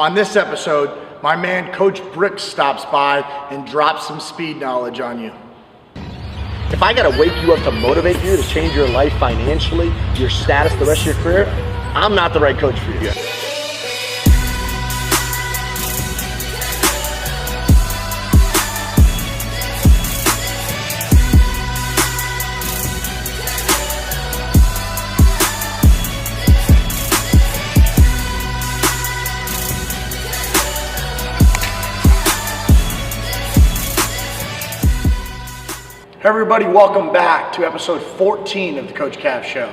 On this episode, my man Coach Brix stops by and drops some speed knowledge on you. If I gotta wake you up to motivate you to change your life financially, your status, the rest of your career, I'm not the right coach for you. Hey everybody, welcome back to episode 14 of the Coach Kav Show.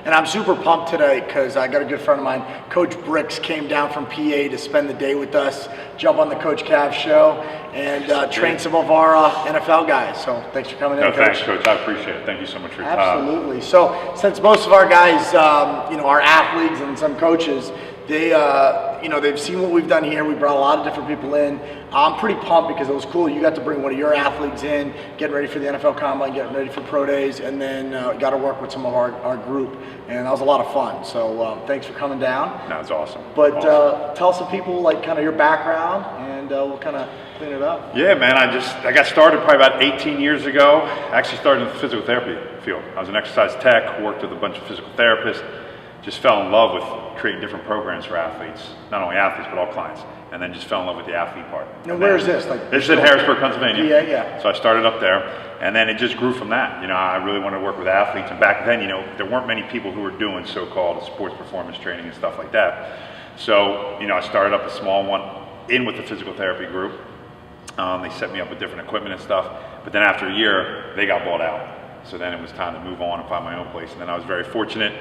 And I'm super pumped today because I got a good friend of mine, Coach Brix, came down from PA to spend the day with us, jump on the Coach Kav Show, and train some of our NFL guys. So thanks for coming in, Coach. Thanks, Coach. I appreciate it. Thank you so much for your time. Absolutely. So since most of our guys, are athletes and some coaches, they've seen what we've done here. We brought a lot of different people in. I'm pretty pumped because it was cool. You got to bring one of your athletes in, getting ready for the NFL Combine, getting ready for pro days, and then got to work with some of our group, and that was a lot of fun. So thanks for coming down. That's awesome. But tell some people like kind of your background, and we'll kind of clean it up. Yeah, man. I got started probably about 18 years ago. I actually started in the physical therapy field. I was an exercise tech, worked with a bunch of physical therapists. Just fell in love with creating different programs for athletes, not only athletes but all clients, and then just fell in love with the athlete part. Now, where is this? This is in Harrisburg, Pennsylvania. Yeah. So I started up there, and then it just grew from that. I really wanted to work with athletes, and back then, there weren't many people who were doing so-called sports performance training and stuff like that. So, I started up a small one in with the physical therapy group. They set me up with different equipment and stuff, but then after a year, they got bought out. So then it was time to move on and find my own place, and then I was very fortunate.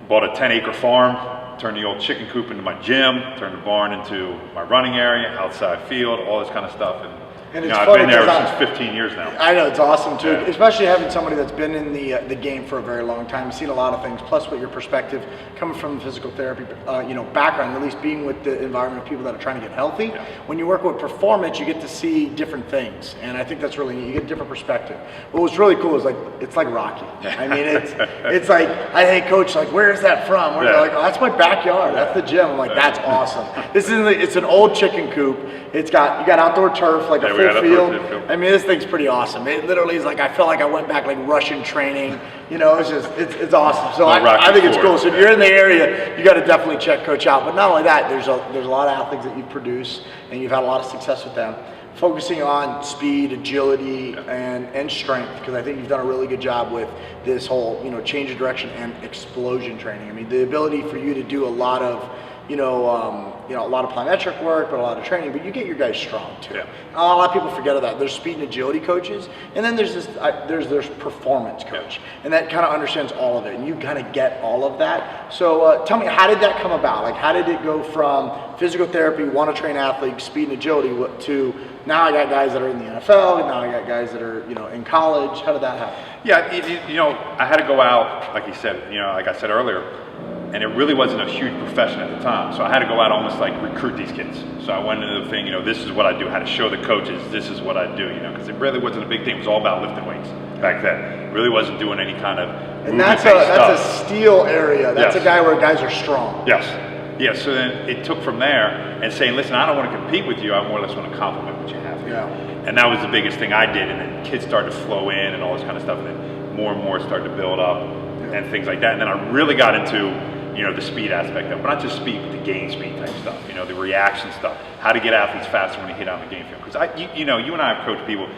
Bought a 10-acre farm, turned the old chicken coop into my gym, turned the barn into my running area, outside field, all this kind of stuff. And it's I've been there since 15 years now. I know, it's awesome too, especially having somebody that's been in the game for a very long time, seen a lot of things, plus with your perspective, coming from the physical therapy background, at least being with the environment of people that are trying to get healthy. Yeah. When you work with performance, you get to see different things, and I think that's really neat. You get a different perspective. What was really cool is it's like Rocky. I mean, it's like, hey coach, like where is that from? Where like, oh, that's my backyard. That's the gym. I'm like, that's awesome. It's an old chicken coop. You got outdoor turf, like a full field. I mean, this thing's pretty awesome. It literally is like, I felt like I went back like Russian training. It's awesome. So I think it's cool. So if you're in the area, you got to definitely check Coach out. But not only that, there's a lot of athletes that you produce, and you've had a lot of success with them, focusing on speed, agility, and strength, because I think you've done a really good job with this whole, change of direction and explosion training. I mean, the ability for you to do a lot of, a lot of plyometric work, but a lot of training, but you get your guys strong too. Yeah. A lot of people forget that. There's speed and agility coaches, and then there's there's performance coach, and that kind of understands all of it, and you kind of get all of that. So tell me, how did that come about? Like, how did it go from physical therapy, want to train athletes, speed and agility, to now I got guys that are in the NFL, and now I got guys that are in college? How did that happen? Yeah, I had to go out, like you said, like I said earlier. And it really wasn't a huge profession at the time. So I had to go out almost like recruit these kids. So I went into the thing, this is what I do, how to show the coaches, this is what I do, because it really wasn't a big thing. It was all about lifting weights back then. It really wasn't doing any kind of And that's a steel area. That's a guy where guys are strong. Yes. Yeah, so then it took from there and saying, listen, I don't want to compete with you, I more or less want to complement what you have here. Yeah. And that was the biggest thing I did. And then kids started to flow in and all this kind of stuff. And then more and more started to build up and things like that. And then I really got into the speed aspect of it, but not just speed, but the gain speed type stuff, the reaction stuff, how to get athletes faster when they hit on the game field. Because you and I have coached people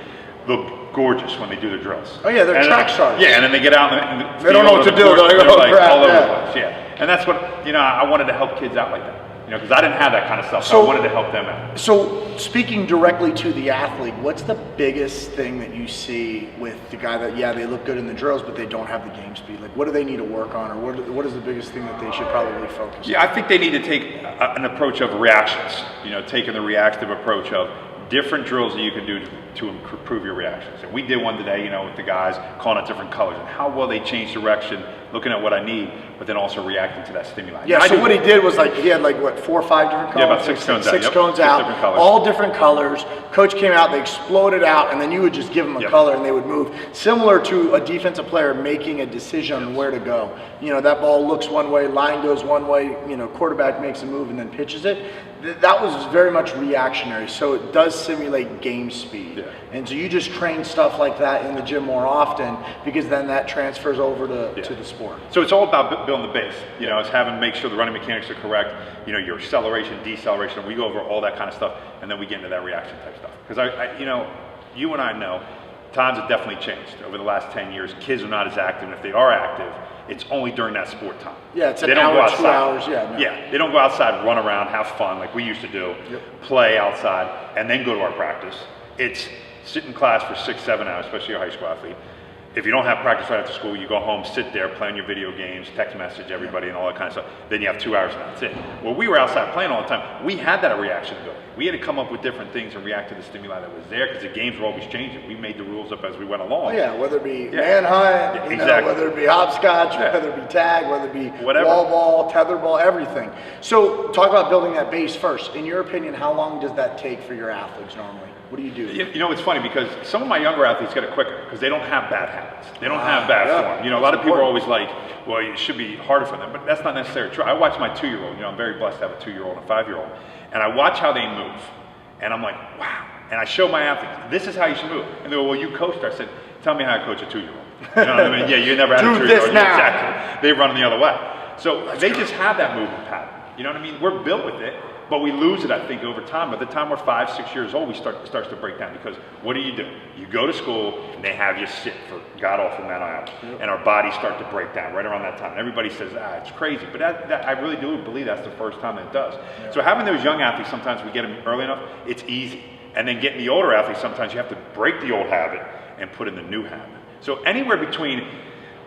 look gorgeous when they do their drills. Oh yeah, they're track stars. Yeah, and then they get out and they don't know what to do. They're like all over the place. Yeah, and that's what I wanted to help kids out like that. Because I didn't have that kind of stuff, so I wanted to help them out. So speaking directly to the athlete, what's the biggest thing that you see with the guy that, they look good in the drills, but they don't have the game speed? Like, what do they need to work on, or what is the biggest thing that they should probably focus on? Yeah, I think they need to take an approach of reactions, taking the reactive approach of different drills that you can do to improve your reactions. And we did one today, with the guys calling out different colors and how well they change direction, looking at what I need, but then also reacting to that stimuli. Yeah, so what he did was like, he had like what, 4 or 5 different cones? Yeah, about 6 cones out. Six Yep. cones 6 out, different colors. all different colors. Coach came out, they exploded out, and then you would just give them a color and they would move. Similar to a defensive player making a decision on where to go. You know, that ball looks one way, line goes one way, you know, quarterback makes a move and then pitches it. That was very much reactionary, so it does simulate game speed. Yeah. And so you just train stuff like that in the gym more often, because then that transfers over to the sport. So it's all about building the base. You know, it's make sure the running mechanics are correct. You know, your acceleration, deceleration. We go over all that kind of stuff, and then we get into that reaction type stuff. Because you know, you and I know, times have definitely changed over the last 10 years. Kids are not as active, and if they are active, it's only during that sport time. Yeah, it's they an don't hour, go outside. 2 hours. Yeah, no. Yeah, they don't go outside, run around, have fun like we used to do, play outside, and then go to our practice. It's sit in class for 6, 7 hours, especially a high school athlete. If you don't have practice right after school, you go home, sit there, play on your video games, text message everybody and all that kind of stuff. Then you have 2 hours and that's it. Well, we were outside playing all the time. We had that reaction ability. We had to come up with different things and react to the stimuli that was there, because the games were always changing. We made the rules up as we went along. Oh yeah, whether it be manhunt, you know, whether it be hopscotch, whether it be tag, whether it be wall ball, tether ball, everything. So talk about building that base first. In your opinion, how long does that take for your athletes normally? What do you do? You know, it's funny because some of my younger athletes get it quicker because they don't have bad habits. They don't have bad form. You know, a lot of people are always like, well, it should be harder for them, but that's not necessarily true. I watch my 2-year-old, you know, I'm very blessed to have a 2-year-old and a 5-year-old, and I watch how they move, and I'm like, wow. And I show my athletes, this is how you should move. And they go, well, you coached. I said, tell me how to coach a 2-year-old. You know what I mean? Yeah, you never had a 2-year-old. Exactly. They run the other way. So they just have that movement pattern. You know what I mean? We're built with it. But we lose it, I think, over time. By the time we're 5, 6 years old, it starts to break down. Because what do? You go to school, and they have you sit for god-awful amount of hours. And our bodies start to break down right around that time. And everybody says, it's crazy. But I really do believe that's the first time that it does. So having those young athletes, sometimes we get them early enough, it's easy. And then getting the older athletes, sometimes you have to break the old habit and put in the new habit. So anywhere between,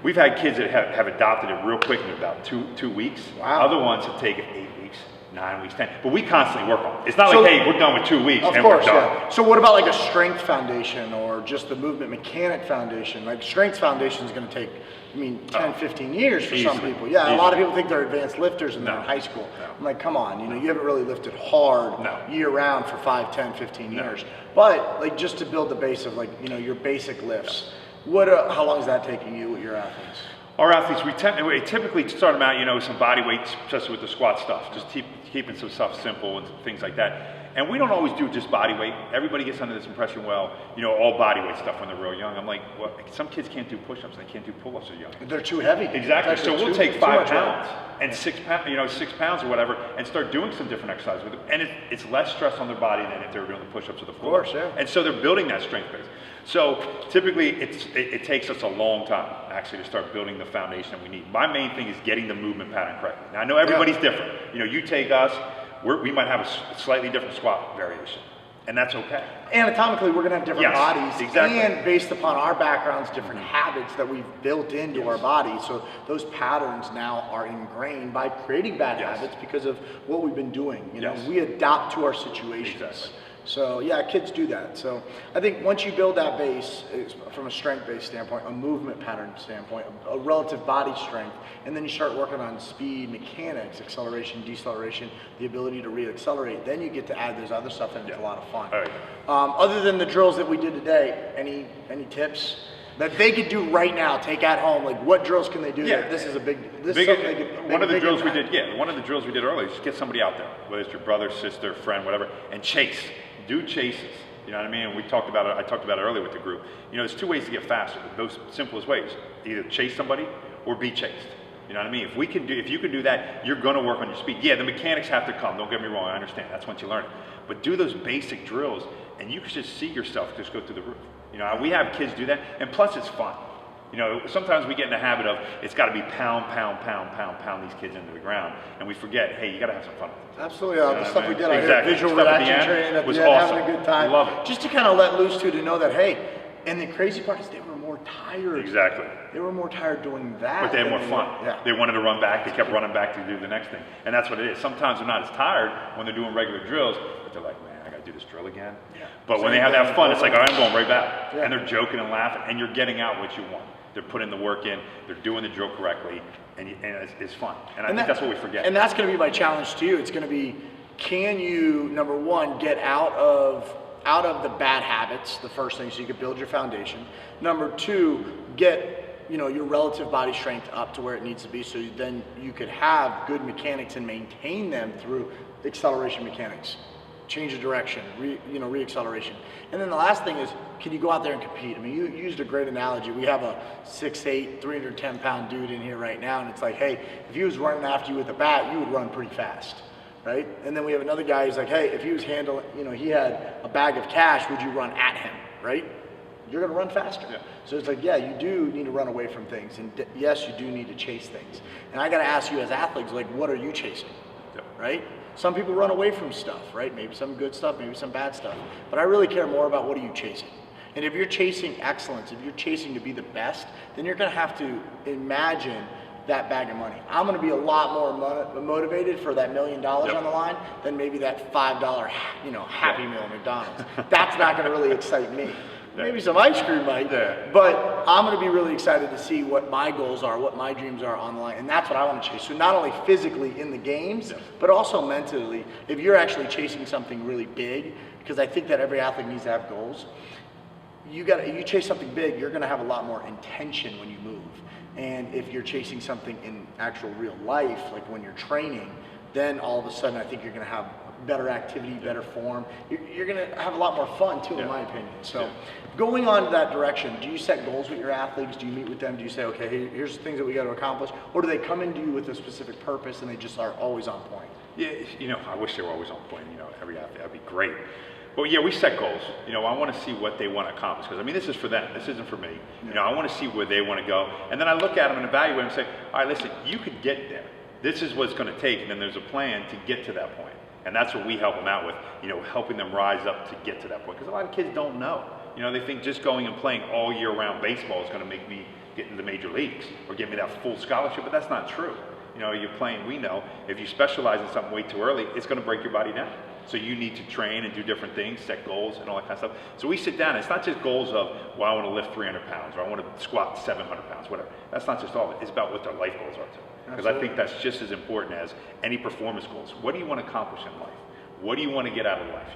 we've had kids that have adopted it real quick in about two weeks. Wow. Other ones have taken 8 weeks. 9 weeks, 10, but we constantly work on it. It's not like, hey, we're done with 2 weeks and we're done. Yeah. So what about like a strength foundation or just the movement mechanic foundation? Like strength foundation is going to take, 10, 15 years for some people. Yeah, a lot of people think they're advanced lifters and they're in high school. I'm like, come on, you haven't really lifted hard year round for 5, 10, 15 years. But like just to build the base of like, your basic lifts, how long is that taking you with your athletes? Our athletes, we typically start them out, with some body weight, especially with the squat stuff, just keeping some stuff simple and things like that. And we don't always do just body weight. Everybody gets under this impression, all body weight stuff when they're real young. I'm like, well, some kids can't do push-ups and they can't do pull-ups as young. They're too heavy. Exactly. So we'll take 5 pounds and 6 pounds, 6 pounds or whatever, and start doing some different exercises with them. And it's less stress on their body than if they were doing the push-ups or the pull-ups. Of course, yeah. And so they're building that strength base. So typically it takes us a long time actually to start building the foundation that we need. My main thing is getting the movement pattern correctly. Now I know everybody's different. You take us, we might have a slightly different squat variation, and that's okay. Anatomically, we're going to have different bodies, exactly. And based upon our backgrounds, different habits that we've built into our bodies. So those patterns now are ingrained by creating bad habits because of what we've been doing. We adapt to our situations. Exactly. So yeah, kids do that. So I think once you build that base from a strength-based standpoint, a movement pattern standpoint, a relative body strength, and then you start working on speed, mechanics, acceleration, deceleration, the ability to re-accelerate, then you get to add those other stuff, and it's a lot of fun. Other than the drills that we did today, any tips that they could do right now, take at home? Like what drills can they do? Yeah, this is a big. One of the drills we did. One of the drills we did earlier. Just get somebody out there, whether it's your brother, sister, friend, whatever, and chase. Do chases. You know what I mean? And we talked about it. I talked about it earlier with the group. There's 2 ways to get faster. Those simplest ways: either chase somebody or be chased. You know what I mean? If you can do that, you're going to work on your speed. Yeah, the mechanics have to come. Don't get me wrong. I understand. That's once you learn it. But do those basic drills, and you can just see yourself just go through the roof. We have kids do that, and plus it's fun. Sometimes we get in the habit of it's got to be pound these kids into the ground, and we forget, hey, you got to have some fun. Absolutely, the stuff we did out here, visual reaction training at the end, awesome. Having a good time. Love it. Just to kind of let loose to know that, hey, and the crazy part is they were more tired. Exactly. They were more tired doing that. But they had more fun. Yeah. They wanted to run back. They kept running back to do the next thing, and that's what it is. Sometimes they're not as tired when they're doing regular drills, but they're like, man, I got to do this drill again. Yeah. But when they have that fun, it's like, all right, I'm going right back. Yeah. And they're joking and laughing, and you're getting out what you want. they're putting the work in, they're doing the drill correctly, and it's fun. And I think that's what we forget. And that's going to be my challenge to you. It's going to be, can you, number one, get out of the bad habits, the first thing, so you can build your foundation. Number two, get your relative body strength up to where it needs to be, so then you could have good mechanics and maintain them through acceleration mechanics, change of direction, re-acceleration. And then the last thing is, can you go out there and compete? I mean, you used a great analogy. We have a 6'8", 310-pound dude in here right now, and it's like, hey, if he was running after you with a bat, you would run pretty fast, right? And then we have another guy who's like, hey, if he was handling, he had a bag of cash, would you run at him, right? You're going to run faster. Yeah. So it's like, yeah, you do need to run away from things, and yes, you do need to chase things. And I got to ask you as athletes, like, what are you chasing, right? Some people run away from stuff, right? Maybe some good stuff, maybe some bad stuff. But I really care more about what are you chasing. And if you're chasing excellence, if you're chasing to be the best, then you're going to have to imagine that bag of money. I'm going to be a lot more motivated for that $1 million on the line than maybe that $5, Happy Meal at McDonald's. That's not going to really excite me. Maybe some ice cream might, but I'm going to be really excited to see what my goals are, what my dreams are on the line, and that's what I want to chase. So not only physically in the games, but also mentally. If you're actually chasing something really big, because I think that every athlete needs to have goals, you chase something big, you're going to have a lot more intention when you move. And if you're chasing something in actual real life, like when you're training, then all of a sudden I think you're going to have better activity, better form. You're going to have a lot more fun too, in my opinion. So going on to that direction, do you set goals with your athletes? Do you meet with them? Do you say, okay, here's the things that we got to accomplish? Or do they come into you with a specific purpose and they just are always on point? Yeah, I wish they were always on point, every athlete, that'd be great. But yeah, we set goals. I want to see what they want to accomplish, because this is for them, this isn't for me. I want to see where they want to go. And then I look at them and evaluate and say, all right, listen, you could get there. This is what's going to take, and then there's a plan to get to that point. And that's what we help them out with, helping them rise up to get to that point. Because a lot of kids don't know. They think just going and playing all year round baseball is going to make me get into the major leagues or give me that full scholarship, but that's not true. You're playing, we know, if you specialize in something way too early, it's going to break your body down. So you need to train and do different things, set goals and all that kind of stuff. So we sit down, it's not just goals of, well, I want to lift 300 pounds or I want to squat 700 pounds, whatever. That's not just all of it. It's about what their life goals are too. Because I think that's just as important as any performance goals. What do you want to accomplish in life? What do you want to get out of life?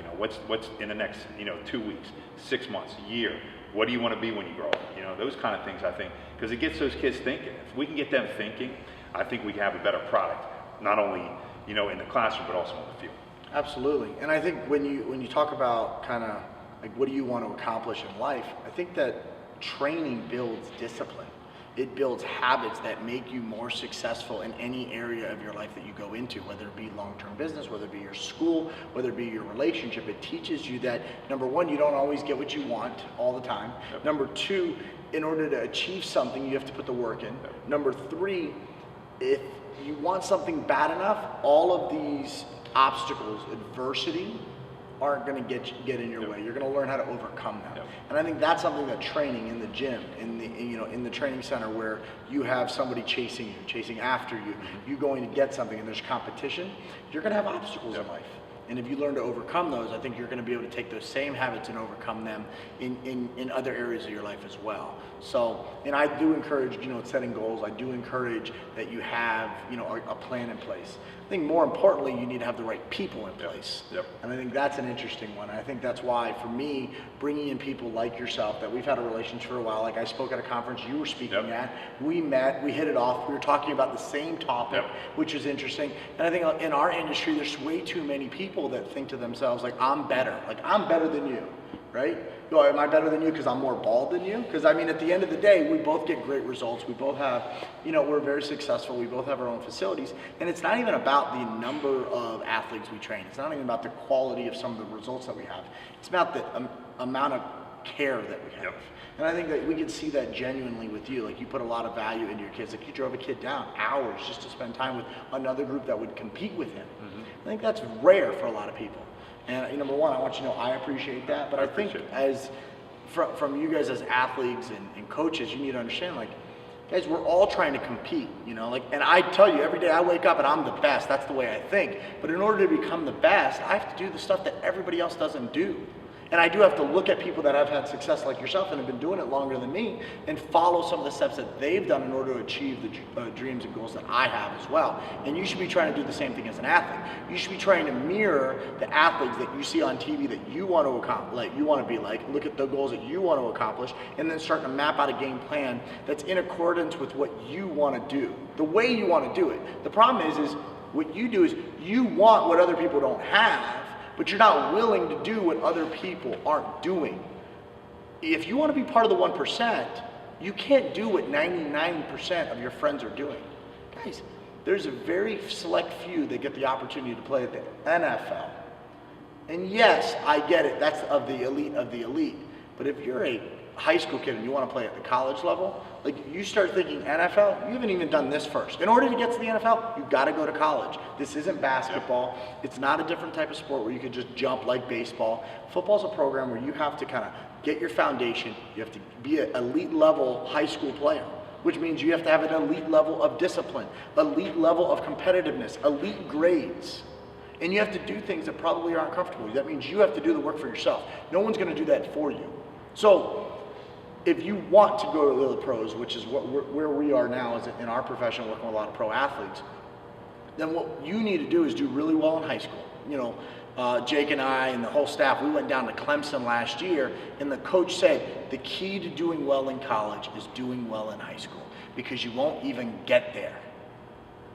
What's in the next, 2 weeks, 6 months, a year? What do you want to be when you grow up? Those kind of things, I think, because it gets those kids thinking. If we can get them thinking, I think we can have a better product, not only, in the classroom, but also on the field. Absolutely. And I think when you talk about kind of like what do you want to accomplish in life, I think that training builds discipline. It builds habits that make you more successful in any area of your life that you go into, whether it be long-term business, whether it be your school, whether it be your relationship. It teaches you that, number one, you don't always get what you want all the time. Yep. Number two, in order to achieve something, you have to put the work in. Yep. Number three, if you want something bad enough, all of these obstacles, adversity, aren't going to get in your way. You're going to learn how to overcome them. Yep. And I think that's something that training in the gym, in the training center, where you have somebody chasing you, chasing after you, you going to get something, and there's competition, you're going to have obstacles in life. And if you learn to overcome those, I think you're going to be able to take those same habits and overcome them in other areas of your life as well. So, and I do encourage, setting goals. I do encourage that you have, a plan in place. I think more importantly, you need to have the right people in place. Yep. And I think that's an interesting one. And I think that's why, for me, bringing in people like yourself, that we've had a relationship for a while. Like I spoke at a conference you were speaking at. We met, we hit it off. We were talking about the same topic, which is interesting. And I think in our industry, there's way too many people that think to themselves, like, I'm better. Like, I'm better than you, right? No, am I better than you because I'm more bald than you? Because, I mean, at the end of the day, we both get great results. We both have, we're very successful. We both have our own facilities. And it's not even about the number of athletes we train. It's not even about the quality of some of the results that we have. It's about the amount of care that we have. Yep. And I think that we can see that genuinely with you. Like, you put a lot of value into your kids. Like, you drove a kid down hours just to spend time with another group that would compete with him. Mm-hmm. I think that's rare for a lot of people. And number one, I want you to know I appreciate that. But I think as from you guys as athletes and coaches, you need to understand, like, guys, we're all trying to compete, and I tell you, every day I wake up and I'm the best. That's the way I think. But in order to become the best, I have to do the stuff that everybody else doesn't do. And I do have to look at people that have had success like yourself and have been doing it longer than me and follow some of the steps that they've done in order to achieve the dreams and goals that I have as well. And you should be trying to do the same thing as an athlete. You should be trying to mirror the athletes that you see on TV that you want to accomplish, like you want to be like, look at the goals that you want to accomplish, and then start to map out a game plan that's in accordance with what you want to do, the way you want to do it. The problem is what you do is you want what other people don't have, but you're not willing to do what other people aren't doing. If you want to be part of the 1%, you can't do what 99% of your friends are doing. Guys, there's a very select few that get the opportunity to play at the NFL. And yes, I get it, that's of the elite of the elite. But if you're a high school kid and you want to play at the college level, like you start thinking NFL, you haven't even done this first. In order to get to the NFL, you've got to go to college. This isn't basketball. It's not a different type of sport where you can just jump like baseball. Football's a program where you have to kind of get your foundation. You have to be an elite level high school player, which means you have to have an elite level of discipline, elite level of competitiveness, elite grades. And you have to do things that probably aren't comfortable. That means you have to do the work for yourself. No one's going to do that for you. So if you want to go to the pros, which is where we are now is in our profession, working with a lot of pro athletes, then what you need to do is do really well in high school. You know, Jake and I and the whole staff, we went down to Clemson last year, and the coach said the key to doing well in college is doing well in high school, because you won't even get there.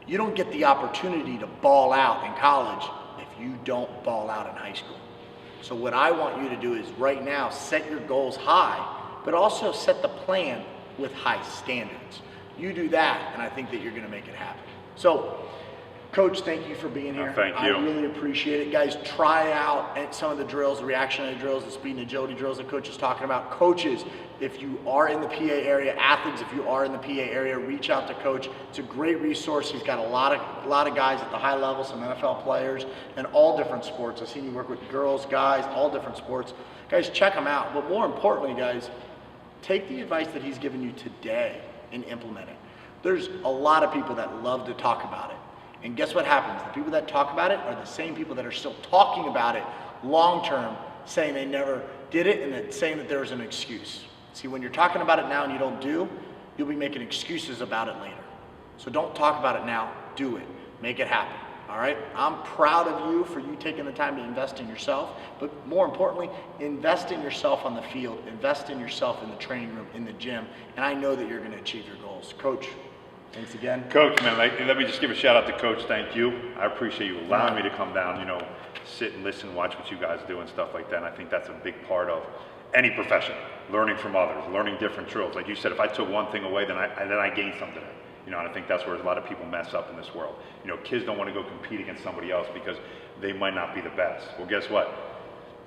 You don't get the opportunity to ball out in college if you don't ball out in high school. So what I want you to do is right now set your goals high, but also set the plan with high standards. You do that, and I think that you're going to make it happen. So, Coach, thank you for being here. Thank you. I really appreciate it. Guys, try out some of the drills, the reactionary drills, the speed and agility drills that Coach is talking about. Coaches, if you are in the PA area, athletes, if you are in the PA area, reach out to Coach. It's a great resource. He's got a lot of guys at the high level, some NFL players, and all different sports. I've seen you work with girls, guys, all different sports. Guys, check him out. But more importantly, guys, take the advice that he's given you today and implement it. There's a lot of people that love to talk about it. And guess what happens? The people that talk about it are the same people that are still talking about it long term, saying they never did it and saying that there was an excuse. See, when you're talking about it now and you don't do, you'll be making excuses about it later. So don't talk about it now, do it. Make it happen. All right? I'm proud of you for you taking the time to invest in yourself, but more importantly, invest in yourself on the field, invest in yourself in the training room, in the gym, and I know that you're going to achieve your goals. Coach, thanks again. Coach, man, let me just give a shout out to Coach. Thank you. I appreciate you allowing me to come down, sit and listen, watch what you guys do and stuff like that. And I think that's a big part of any profession, learning from others, learning different drills. Like you said, if I took one thing away, then I gained something. And I think that's where a lot of people mess up in this world. Kids don't want to go compete against somebody else because they might not be the best. Well, guess what?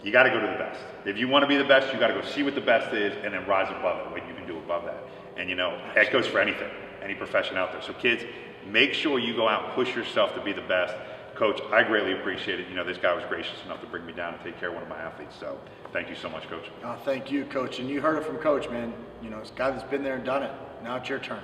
You got to go to the best. If you want to be the best, you got to go see what the best is and then rise above it, what you can do above that. And that goes for anything, any profession out there. So kids, make sure you go out and push yourself to be the best. Coach, I greatly appreciate it. This guy was gracious enough to bring me down and take care of one of my athletes. So thank you so much, Coach. Thank you, Coach. And you heard it from Coach, man. It's a guy that's been there and done it. Now it's your turn.